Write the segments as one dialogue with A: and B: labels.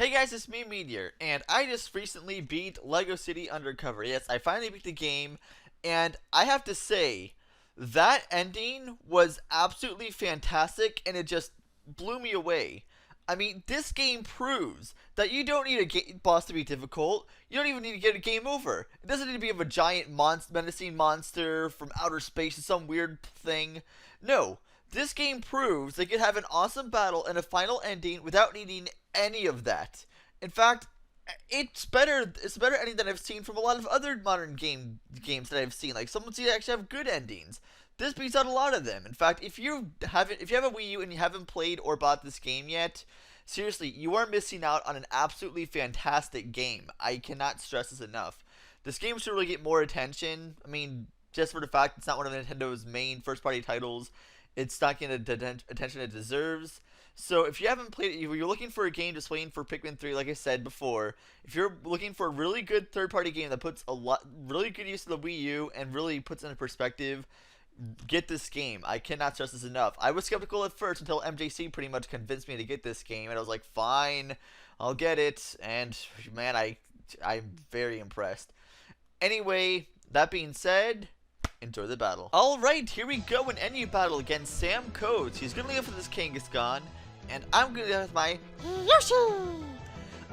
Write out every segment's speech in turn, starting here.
A: Hey guys, it's me, Meteor, and I just recently beat Lego City Undercover. Yes, I finally beat the game, and I have to say, that ending was absolutely fantastic, and it just blew me away. I mean, this game proves that you don't need a boss to be difficult. You don't even need to get a game over. It doesn't need to be of a giant menacing monster from outer space or some weird thing. No, this game proves they could have an awesome battle and a final ending without needing any of that. In fact, it's better. It's a better ending than I've seen from a lot of other modern games that I've seen. Like some ones actually have good endings. This beats out a lot of them. In fact, if you have a Wii U and you haven't played or bought this game yet, seriously, you are missing out on an absolutely fantastic game. I cannot stress this enough. This game should really get more attention. I mean, just for the fact it's not one of Nintendo's main first-party titles, it's not getting the attention it deserves. So if you haven't played it, if you're looking for a game just waiting for Pikmin 3, like I said before, if you're looking for a really good third-party game that puts really good use of the Wii U and really puts it into perspective, get this game. I cannot stress this enough. I was skeptical at first until MJC pretty much convinced me to get this game, and I was like, fine, I'll get it. And man, I'm very impressed. Anyway, that being said, enjoy the battle. Alright, here we go, an NU battle against Sam Coates. He's gonna lead off with his Kangaskhan, and I'm gonna go with my Yoshi!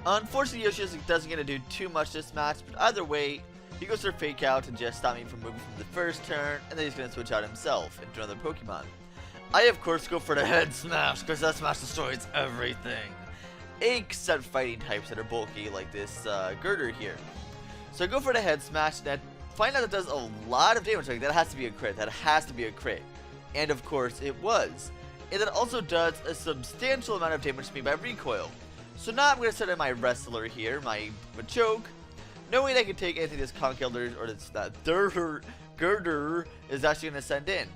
A: Unfortunately, Yoshi doesn't get to do too much this match, but either way, he goes for Fake Out to just stop me from moving from the first turn, and then he's gonna switch out himself into another Pokemon. I, of course, go for the Head Smash, because that Smash destroys everything. Except fighting types that are bulky, like this Girder here. So I go for the Head Smash, and find out it does a lot of damage. Like, that has to be a crit. That has to be a crit. And of course it was. And it also does a substantial amount of damage to me by recoil. So now I'm going to set in my Wrestler here, my Machoke, knowing I can take anything this Conch Elder or this Girder is actually going to send in.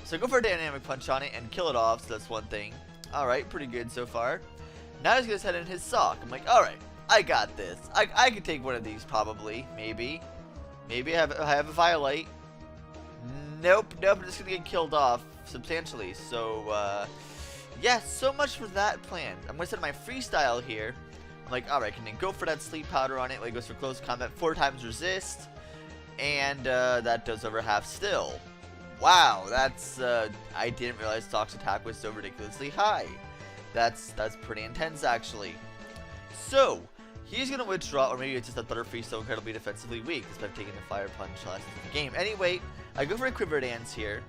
A: So go for a Dynamic Punch on it and kill it off, so that's one thing. Alright, pretty good so far. Now he's going to send in his Sock. I'm like, alright, I got this. I can take one of these probably, maybe. Maybe I have a Violite. Nope, I'm just gonna get killed off substantially. So, yeah, so much for that plan. I'm gonna set my Freestyle here. I'm like, alright, can then go for that Sleep Powder on it. Like, it goes for close combat, 4 times resist. And, that does over half still. Wow, that's, I didn't realize Sock's attack was so ridiculously high. That's pretty intense, actually. So, he's going to withdraw, or maybe it's just that Butterfree is so incredibly defensively weak, despite taking the Fire Punch last in the game. Anyway, I go for a Quiver Dance here,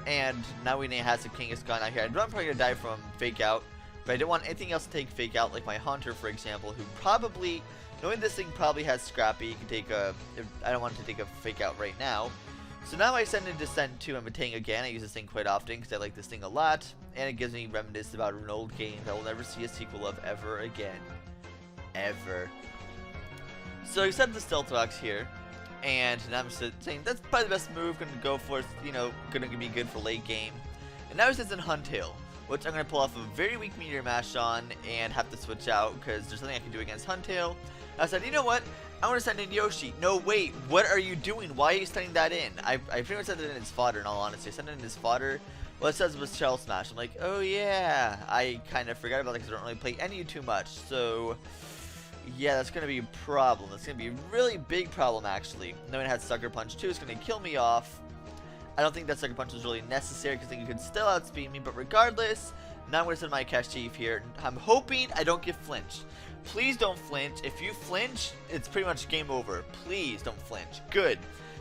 A: and now we has a Kangaskhan out here. I'm probably going to die from Fake Out, but I don't want anything else to take Fake Out, like my Haunter, for example, who probably, knowing this thing probably has Scrappy, you can take a, I don't want to take a Fake Out right now. So now I send in Descent 2 and Matang again. I use this thing quite often because I like this thing a lot, and it gives me reminiscence about an old game that I will never see a sequel of ever again. Ever. So I set the Stealth Rocks here, and now I'm just saying that's probably the best move. Gonna go for, you know, gonna be good for late game. And now he sends in Huntail, which I'm gonna pull off a very weak Meteor Mash on and have to switch out because there's nothing I can do against Huntail. I said, you know what? I'm gonna send in Yoshi. No, wait, what are you doing? Why are you sending that in? I pretty much sent it in his fodder, in all honesty. I sent it in his fodder. Well, it says it was Shell Smash. I'm like, oh yeah, I kind of forgot about it because I don't really play NU too much. So, yeah, that's going to be a problem. That's going to be a really big problem, actually. Knowing it had Sucker Punch too, it's going to kill me off. I don't think that Sucker Punch was really necessary because I think you could still outspeed me. But regardless, now I'm going to send my Kashyyyf here. I'm hoping I don't get flinched. Please don't flinch. If you flinch, it's pretty much game over. Please don't flinch. Good.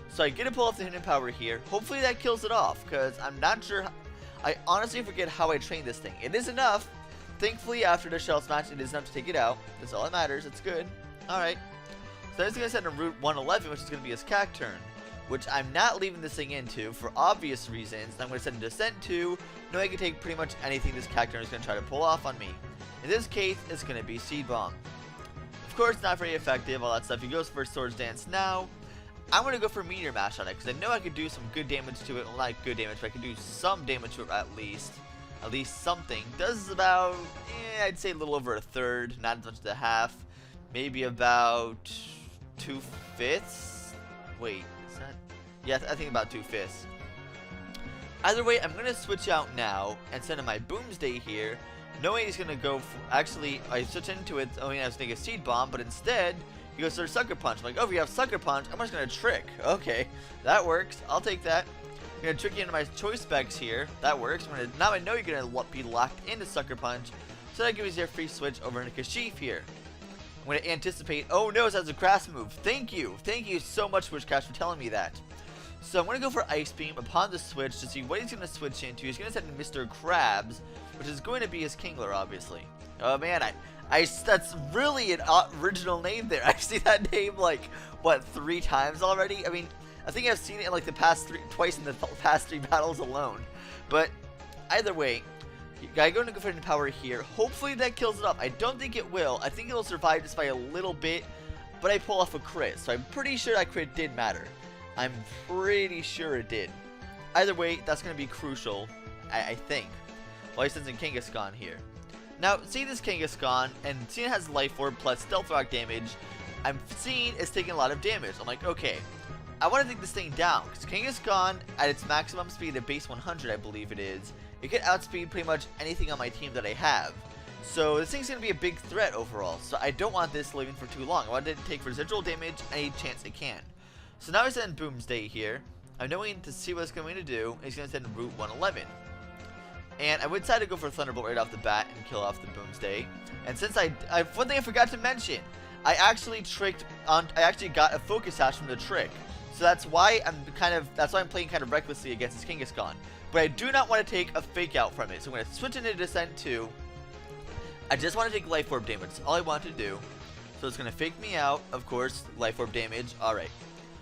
A: So I get to pull off the Hidden Power here. Hopefully that kills it off because I'm not sure. I honestly forget how I trained this thing. It is enough. Thankfully, after the Shell Smash, it is enough to take it out. That's all that matters. It's good. Alright. So he's going to send a Route 111, which is going to be his Cacturn, which I'm not leaving this thing into for obvious reasons. And I'm going to send a Descent 2, knowing I can take pretty much anything this Cacturn is going to try to pull off on me. In this case, it's going to be Seed Bomb. Of course, not very effective, all that stuff. He goes for Swords Dance now. I'm going to go for Meteor Mash on it, because I know I could do some good damage to it. Well, not good damage, but I could do some damage to it at least. At least something. Does about, I'd say a little over a third, not as much as a half. Maybe about 2/5. Wait, is that? Yeah, I think about 2/5. Either way, I'm going to switch out now and send in my Boomsday here, knowing he's going to go for, actually, I switch into it only I was thinking a Seed Bomb, but instead, he goes for Sucker Punch. I'm like, oh, if you have Sucker Punch, I'm just going to Trick. Okay, that works. I'll take that. I'm going to trick you into my choice specs here. That works. Now I know you're going to be locked into Sucker Punch, so that gives you a free switch over into Kashif here. I'm going to anticipate, oh no, it has a grass move. Thank you. Thank you so much, Wishcash, for telling me that. So I'm going to go for Ice Beam upon the switch to see what he's going to switch into. He's going to send in Mr. Krabs, which is going to be his Kingler, obviously. Oh man, that's really an original name there. I've seen that name like, what, 3 times already? I mean, I think I've seen it in like the past twice in the past 3 battles alone. But either way, I'm going to go for an power here. Hopefully that kills it off. I don't think it will. I think it'll survive just by a little bit, but I pull off a crit. So I'm pretty sure that crit did matter. I'm pretty sure it did. Either way, that's going to be crucial, I think. While he sends in Kangaskhan here. Now, seeing this Kangaskhan, and seeing it has Life Orb plus Stealth Rock damage, I'm seeing it's taking a lot of damage. I'm like, okay, I want to take this thing down, because Kangaskhan, at its maximum speed at base 100, I believe it is, it can outspeed pretty much anything on my team that I have. So this thing's going to be a big threat overall, so I don't want this living for too long. I want it to take residual damage any chance it can. So now I send Boomsday here. I'm knowing to see what it's going to do. He's going to send Route 111. And I would decide to go for Thunderbolt right off the bat and kill off the Boomsday. And since one thing I forgot to mention, I actually got a Focus Sash from the trick. So that's why I'm playing kind of recklessly against this Kangaskhan. But I do not want to take a Fake Out from it. So I'm going to switch into Descent 2. I just want to take Life Orb damage. That's all I want to do. So it's going to fake me out, of course, Life Orb damage. Alright.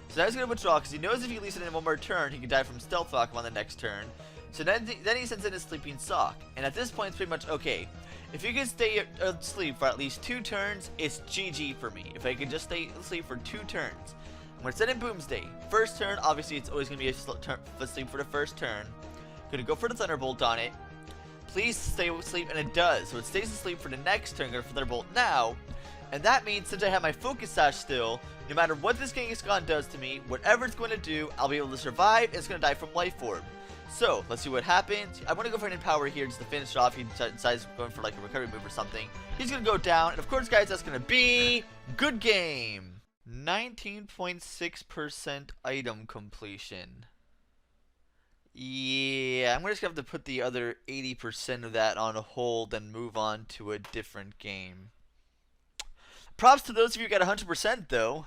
A: So now he's going to withdraw because he knows if he leaves it in one more turn, he can die from Stealth Rock on the next turn. So then he sends in his Sleeping Sock. And at this point, it's pretty much, okay, if you can stay asleep for at least 2 turns, it's GG for me. If I can just stay asleep for 2 turns. I'm going to send in Boomsday. First turn, obviously, it's always going to be asleep for the first turn. Going to go for the Thunderbolt on it. Please stay asleep, and it does. So it stays asleep for the next turn. Going for Thunderbolt now. And that means, since I have my Focus Sash still, no matter what this Kangaskhan does to me, whatever it's going to do, I'll be able to survive, and it's going to die from Life Orb. So, let's see what happens. I want to go for an Empower here just to finish it off. He decides going for like a recovery move or something. He's going to go down, and of course, guys, that's going to be good game. 19.6% item completion. Yeah, I'm just going to have to put the other 80% of that on hold and move on to a different game. Props to those of you who got 100% though.